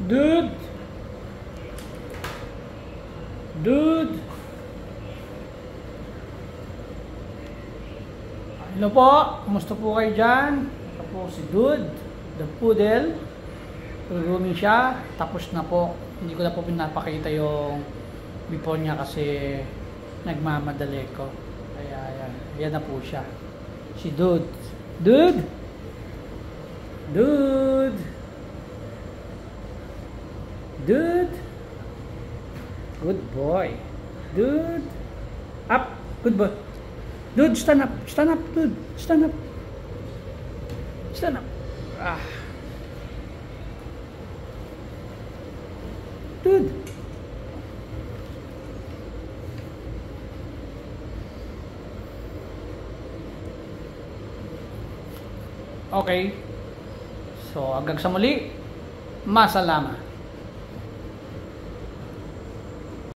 Dude! Dude! Hello po, kumusta po kayo dyan? Ito po si Dude, the poodle. Grooming siya, tapos na po. Hindi ko na po pinapakita yung before niya kasi nagmamadali ko. Kaya yan na po siya. Si Dude. Dude! Dude! Dude! Good boy. Dude! Up! Good boy. Dude, stand up. Stand up, dude. Stand up. Stand up. Ah. Dude. Okay. So, hanggang sa muli. Masalama.